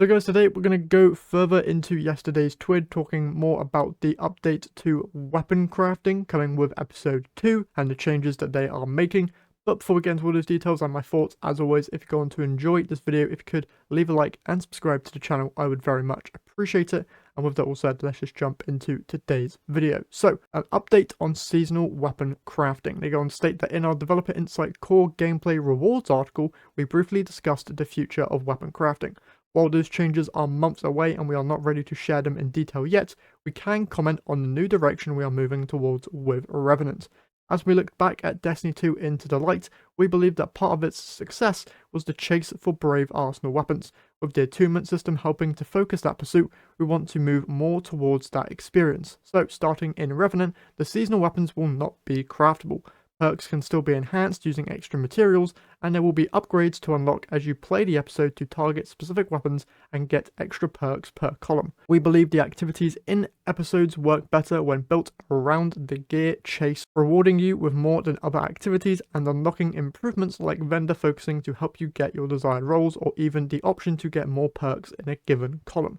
So guys, today we're going to go further into yesterday's TWID, talking more about the update to weapon crafting coming with episode 2 and the changes that they are making. But before we get into all those details and my thoughts, as always, if you're going to enjoy this video, if you could leave a like and subscribe to the channel, I would very much appreciate it. And with that all said, let's just jump into today's video. So, an update on seasonal weapon crafting. They go on to state that in our Developer Insight Core Gameplay Rewards article, we briefly discussed the future of weapon crafting. While those changes are months away and we are not ready to share them in detail yet, we can comment on the new direction we are moving towards with Revenant. As we look back at Destiny 2 Into the Light, we believe that part of its success was the chase for brave arsenal weapons. With the attunement system helping to focus that pursuit, we want to move more towards that experience. So, starting in Revenant, the seasonal weapons will not be craftable. Perks can still be enhanced using extra materials, and there will be upgrades to unlock as you play the episode to target specific weapons and get extra perks per column. We believe the activities in episodes work better when built around the gear chase, rewarding you with more than other activities and unlocking improvements like vendor focusing to help you get your desired roles, or even the option to get more perks in a given column.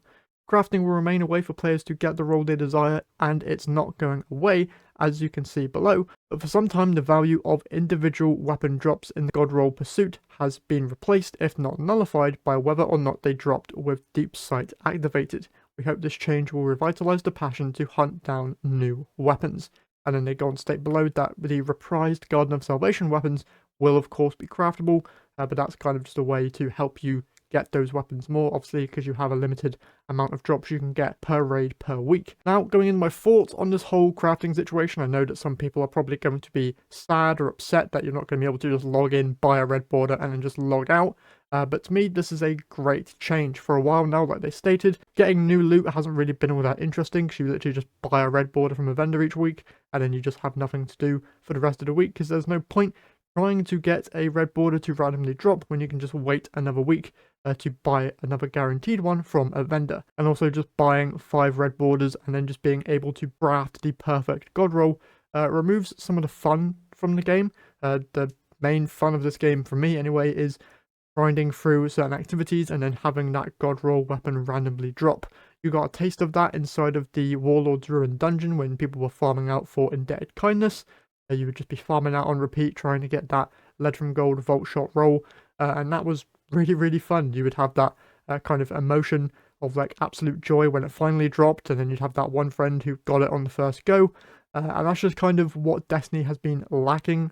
Crafting will remain a way for players to get the role they desire, and it's not going away, as you can see below, but for some time the value of individual weapon drops in the God Roll pursuit has been replaced, if not nullified, by whether or not they dropped with Deep Sight activated. We hope this change will revitalise the passion to hunt down new weapons. And then they go on to state below that the reprised Garden of Salvation weapons will of course be craftable, but that's kind of just a way to help you get those weapons more, obviously, because you have a limited amount of drops you can get per raid per week. Now, going into my thoughts on this whole crafting situation, I know that some people are probably going to be sad or upset that you're not going to be able to just log in, buy a red border, and then just log out. But to me, this is a great change. For a while now, like they stated, getting new loot hasn't really been all that interesting, because you literally just buy a red border from a vendor each week, and then you just have nothing to do for the rest of the week, because there's no point trying to get a red border to randomly drop when you can just wait another week to buy another guaranteed one from a vendor. And also just buying 5 red borders and then just being able to craft the perfect god roll removes some of the fun from the game. The main fun of this game, for me anyway, is grinding through certain activities and then having that god roll weapon randomly drop. You got a taste of that inside of the Warlord's Ruin dungeon when people were farming out for Indebted Kindness. You would just be farming out on repeat, trying to get that lead from gold vault shot roll, and that was really fun. You would have that kind of emotion of like absolute joy when it finally dropped, and then you'd have that one friend who got it on the first go, and that's just kind of what Destiny has been lacking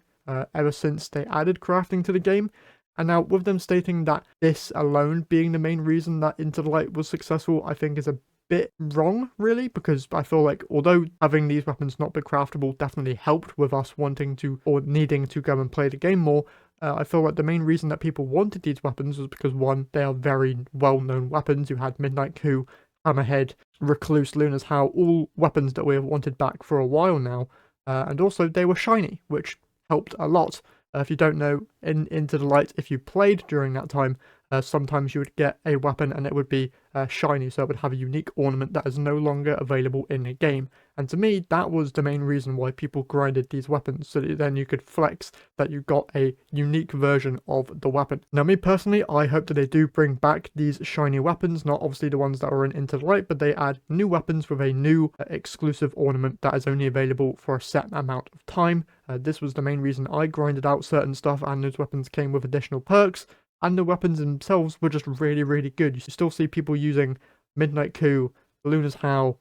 ever since they added crafting to the game. And now with them stating that this alone being the main reason that Into the Light was successful, I think is a bit wrong, really, because I feel like although having these weapons not be craftable definitely helped with us wanting to or needing to go and play the game more, I feel like the main reason that people wanted these weapons was because, one, they are very well-known weapons. You had Midnight Coup, Hammerhead, Recluse, Luna's Howl, all weapons that we have wanted back for a while now, and also they were shiny, which helped a lot. If you don't know, Into the Light, if you played during that time, sometimes you would get a weapon and it would be shiny, so it would have a unique ornament that is no longer available in the game. And to me, that was the main reason why people grinded these weapons, so that then you could flex that you got a unique version of the weapon. Now, me personally, I hope that they do bring back these shiny weapons, not obviously the ones that are in Into the Light, but they add new weapons with a new exclusive ornament that is only available for a set amount of time. This was the main reason I grinded out certain stuff, and those weapons came with additional perks. And the weapons themselves were just really good. You still see people using Midnight Coup, Luna's Howl,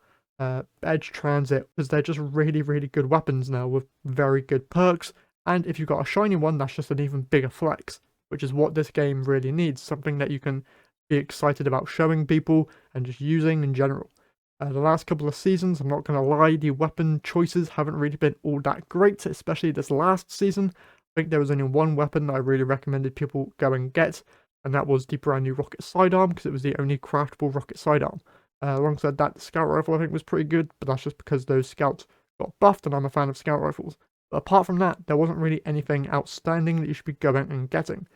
Edge Transit, because they're just really good weapons now with very good perks. And if you've got a shiny one, that's just an even bigger flex, which is what this game really needs. Something that you can be excited about showing people and just using in general. The last couple of seasons, I'm not going to lie, the weapon choices haven't really been all that great, especially this last season. I think there was only one weapon that I really recommended people go and get, and that was the brand new rocket sidearm, because it was the only craftable rocket sidearm. Alongside that, the scout rifle I think was pretty good, but that's just because those scouts got buffed and I'm a fan of scout rifles. But apart from that, there wasn't really anything outstanding that you should be going and getting.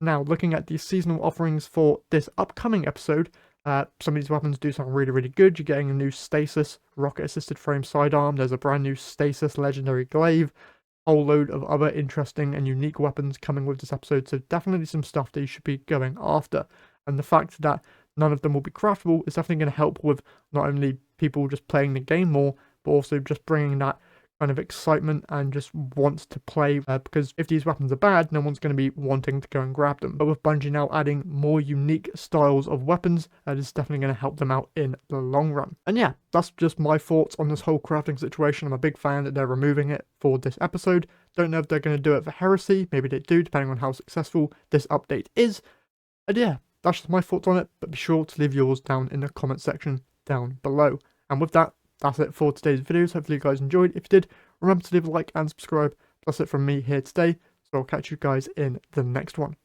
Now, looking at the seasonal offerings for this upcoming episode, some of these weapons do sound really good. You're getting a new stasis rocket assisted frame sidearm, there's a brand new stasis legendary glaive, whole load of other interesting and unique weapons coming with this episode, so definitely some stuff that you should be going after. And the fact that none of them will be craftable, it's definitely going to help with not only people just playing the game more, but also just bringing that kind of excitement and just wants to play, because if these weapons are bad, no one's going to be wanting to go and grab them. But with Bungie now adding more unique styles of weapons, that is definitely going to help them out in the long run. And yeah, that's just my thoughts on this whole crafting situation. I'm a big fan that they're removing it for this episode. Don't know if they're going to do it for Heresy, maybe they do, depending on how successful this update is. And yeah, that's just my thoughts on it, but be sure to leave yours down in the comment section down below. And with that, that's it for today's videos. Hopefully you guys enjoyed. If you did, remember to leave a like and subscribe. That's it from me here today, so I'll catch you guys in the next one.